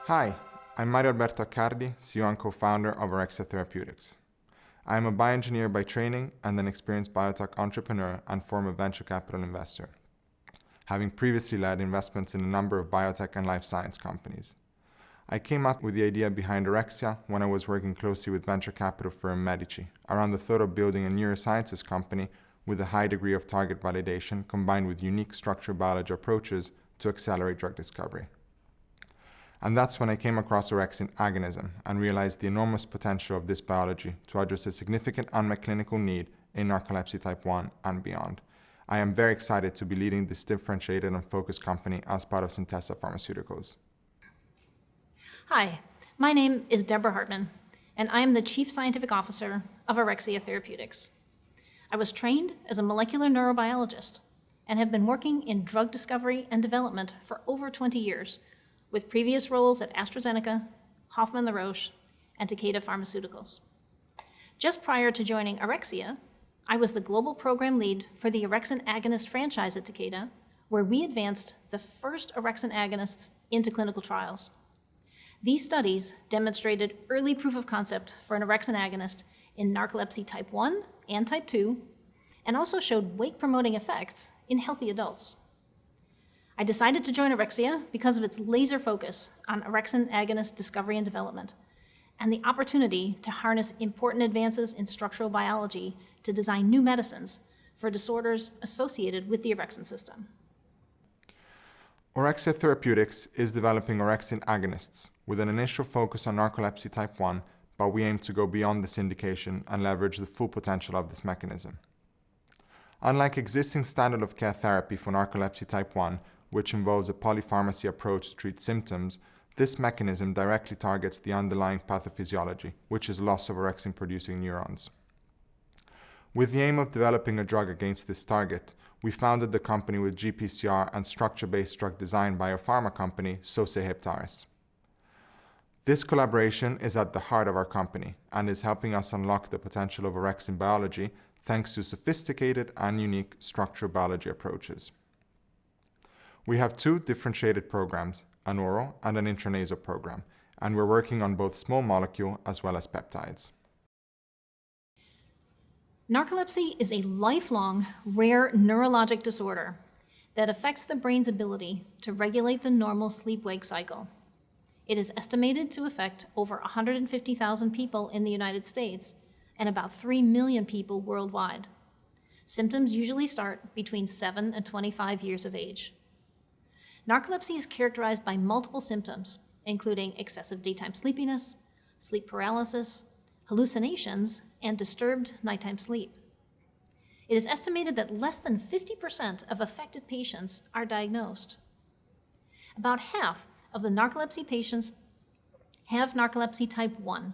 Hi, I'm Mario Alberto Accardi, CEO and co-founder of Orexia Therapeutics. I am a bioengineer by training and an experienced biotech entrepreneur and former venture capital investor, having previously led investments in a number of biotech and life science companies. I came up with the idea behind Orexia when I was working closely with venture capital firm Medici around the thought of building a neurosciences company with a high degree of target validation combined with unique structural biology approaches to accelerate drug discovery. And that's when I came across orexin agonism and realized the enormous potential of this biology to address a significant unmet clinical need in narcolepsy type 1 and beyond. I am very excited to be leading this differentiated and focused company as part of Centessa Pharmaceuticals. Hi, my name is Deborah Hartman, and I am the Chief Scientific Officer of Orexia Therapeutics. I was trained as a molecular neurobiologist and have been working in drug discovery and development for over 20 years, with previous roles at AstraZeneca, Hoffmann La Roche, and Takeda Pharmaceuticals. Just prior to joining Orexia, I was the global program lead for the orexin agonist franchise at Takeda, where we advanced the first orexin agonists into clinical trials. These studies demonstrated early proof of concept for an orexin agonist in narcolepsy type 1 and type 2, and also showed wake-promoting effects in healthy adults. I decided to join Orexia because of its laser focus on orexin agonist discovery and development, and the opportunity to harness important advances in structural biology to design new medicines for disorders associated with the orexin system. Orexia Therapeutics is developing orexin agonists with an initial focus on narcolepsy type 1, but we aim to go beyond this indication and leverage the full potential of this mechanism. Unlike existing standard of care therapy for narcolepsy type 1, which involves a polypharmacy approach to treat symptoms, this mechanism directly targets the underlying pathophysiology, which is loss of orexin-producing neurons. With the aim of developing a drug against this target, we founded the company with GPCR and structure-based drug design biopharma company Sosei Heptares. This collaboration is at the heart of our company and is helping us unlock the potential of orexin biology thanks to sophisticated and unique structural biology approaches. We have two differentiated programs, an oral and an intranasal program, and we're working on both small molecule as well as peptides. Narcolepsy is a lifelong, rare neurologic disorder that affects the brain's ability to regulate the normal sleep-wake cycle. It is estimated to affect over 150,000 people in the United States and about 3 million people worldwide. Symptoms usually start between 7 and 25 years of age. Narcolepsy is characterized by multiple symptoms, including excessive daytime sleepiness, sleep paralysis, hallucinations, and disturbed nighttime sleep. It is estimated that less than 50% of affected patients are diagnosed. About half of the narcolepsy patients have narcolepsy type 1,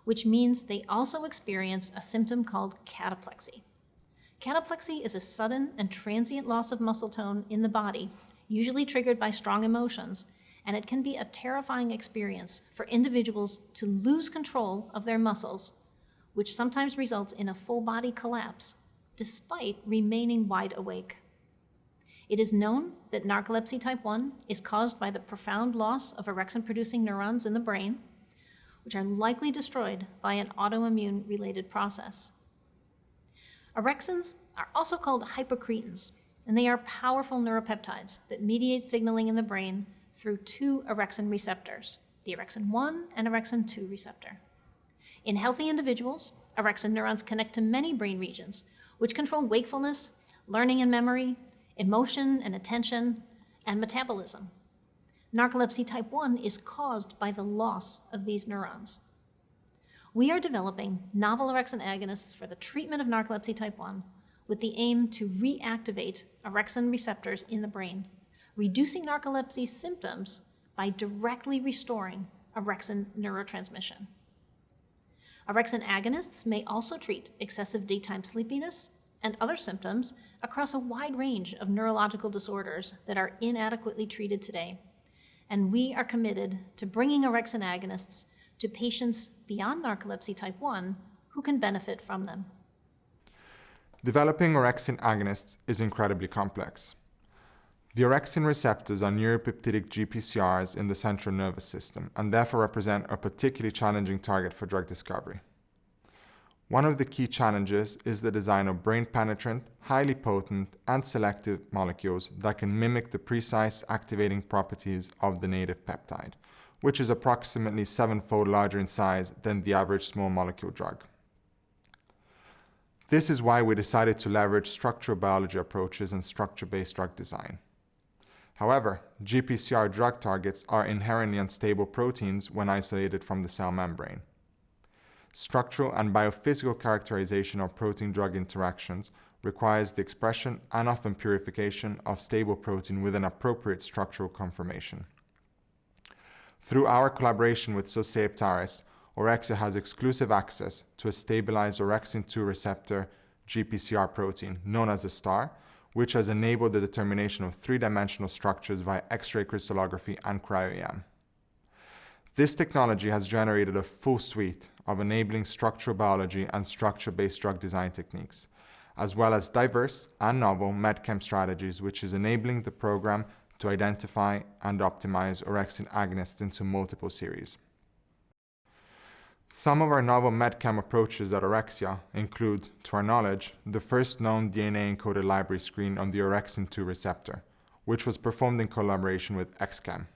which means they also experience a symptom called cataplexy. Cataplexy is a sudden and transient loss of muscle tone in the body, usually triggered by strong emotions, and it can be a terrifying experience for individuals to lose control of their muscles, which sometimes results in a full body collapse, despite remaining wide awake. It is known that narcolepsy type 1 is caused by the profound loss of orexin-producing neurons in the brain, which are likely destroyed by an autoimmune-related process. Orexins are also called hypocretins, and they are powerful neuropeptides that mediate signaling in the brain through two orexin receptors, the orexin 1 and orexin 2 receptor. In healthy individuals, orexin neurons connect to many brain regions, which control wakefulness, learning and memory, emotion and attention, and metabolism. Narcolepsy type 1 is caused by the loss of these neurons. We are developing novel orexin agonists for the treatment of narcolepsy type 1 with the aim to reactivate orexin receptors in the brain, reducing narcolepsy symptoms by directly restoring orexin neurotransmission. Orexin agonists may also treat excessive daytime sleepiness and other symptoms across a wide range of neurological disorders that are inadequately treated today. And we are committed to bringing orexin agonists to patients beyond narcolepsy type 1 who can benefit from them. Developing orexin agonists is incredibly complex. The orexin receptors are neuropeptidic GPCRs in the central nervous system and therefore represent a particularly challenging target for drug discovery. One of the key challenges is the design of brain-penetrant, highly potent, and selective molecules that can mimic the precise activating properties of the native peptide, which is approximately 7-fold larger in size than the average small molecule drug. This is why we decided to leverage structural biology approaches and structure-based drug design. However, GPCR drug targets are inherently unstable proteins when isolated from the cell membrane. Structural and biophysical characterization of protein-drug interactions requires the expression and often purification of stable protein with an appropriate structural conformation. Through our collaboration with Centessa, Orexia has exclusive access to a stabilized orexin 2 receptor GPCR protein known as a STAR, which has enabled the determination of three-dimensional structures via X-ray crystallography and cryo-EM. This technology has generated a full suite of enabling structural biology and structure-based drug design techniques, as well as diverse and novel medchem strategies, which is enabling the program to identify and optimize orexin agonists into multiple series. Some of our novel medchem approaches at Orexia include, to our knowledge, the first known DNA-encoded library screen on the orexin 2 receptor, which was performed in collaboration with XChem.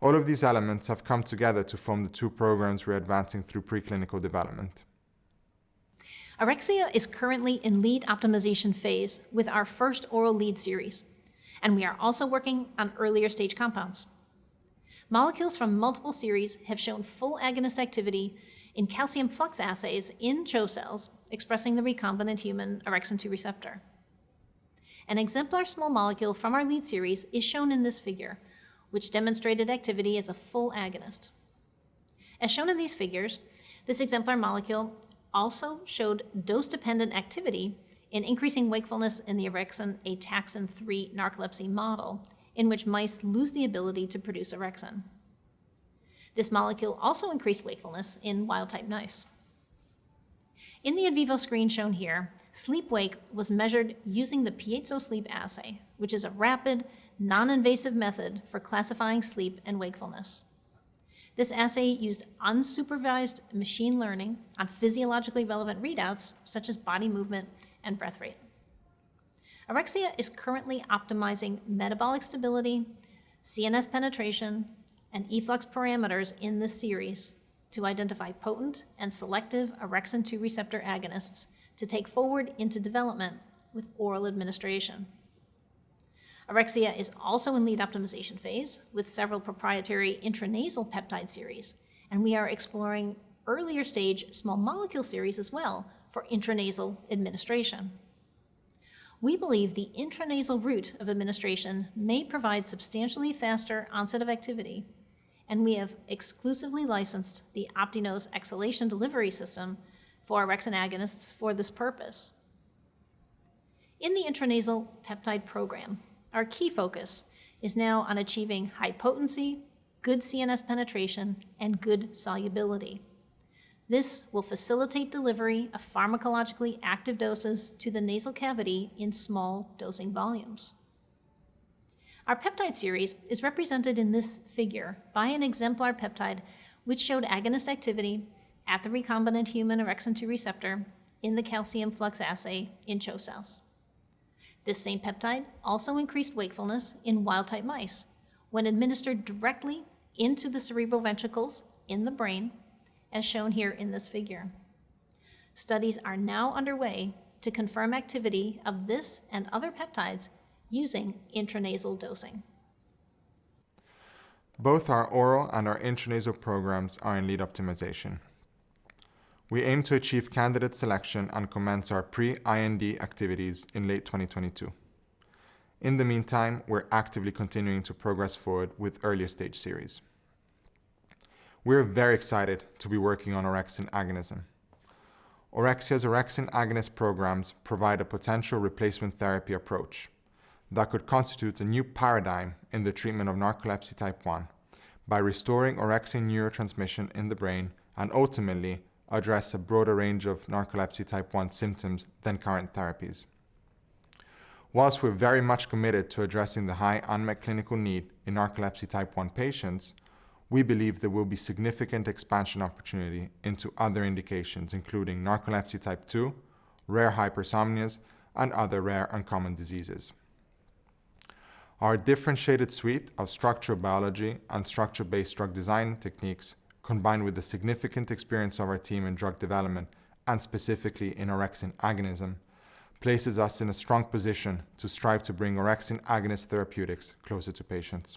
All of these elements have come together to form the two programs we're advancing through preclinical development. Orexia is currently in lead optimization phase with our first oral lead series, and we are also working on earlier stage compounds. Molecules from multiple series have shown full agonist activity in calcium flux assays in CHO cells expressing the recombinant human orexin 2 receptor. An exemplar small molecule from our lead series is shown in this figure, which demonstrated activity as a full agonist. As shown in these figures, this exemplar molecule also showed dose-dependent activity in increasing wakefulness in the orexin ataxin 3 narcolepsy model, in which mice lose the ability to produce orexin. This molecule also increased wakefulness in wild-type mice. In the in vivo screen shown here, sleep-wake was measured using the piezo sleep assay, which is a rapid, non-invasive method for classifying sleep and wakefulness. This assay used unsupervised machine learning on physiologically relevant readouts such as body movement and breath rate. Orexia is currently optimizing metabolic stability, CNS penetration, and efflux parameters in this series to identify potent and selective orexin 2 receptor agonists to take forward into development with oral administration. Orexia is also in lead optimization phase with several proprietary intranasal peptide series, and we are exploring earlier stage small molecule series as well for intranasal administration. We believe the intranasal route of administration may provide substantially faster onset of activity, and we have exclusively licensed the Optinose exhalation delivery system for orexin agonists for this purpose. In the intranasal peptide program, our key focus is now on achieving high potency, good CNS penetration, and good solubility. This will facilitate delivery of pharmacologically active doses to the nasal cavity in small dosing volumes. Our peptide series is represented in this figure by an exemplar peptide which showed agonist activity at the recombinant human orexin 2 receptor in the calcium flux assay in CHO cells. This same peptide also increased wakefulness in wild-type mice when administered directly into the cerebral ventricles in the brain, as shown here in this figure. Studies are now underway to confirm activity of this and other peptides using intranasal dosing. Both our oral and our intranasal programs are in lead optimization. We aim to achieve candidate selection and commence our pre-IND activities in late 2022. In the meantime, we're actively continuing to progress forward with earlier stage series. We're very excited to be working on orexin agonism. Orexia's orexin agonist programs provide a potential replacement therapy approach that could constitute a new paradigm in the treatment of narcolepsy type 1 by restoring orexin neurotransmission in the brain and ultimately address a broader range of narcolepsy type 1 symptoms than current therapies. Whilst we're very much committed to addressing the high unmet clinical need in narcolepsy type 1 patients, we believe there will be significant expansion opportunity into other indications, including narcolepsy type 2, rare hypersomnias, and other rare uncommon diseases. Our differentiated suite of structural biology and structure-based drug design techniques, combined with the significant experience of our team in drug development and specifically in orexin agonism, places us in a strong position to strive to bring orexin agonist therapeutics closer to patients.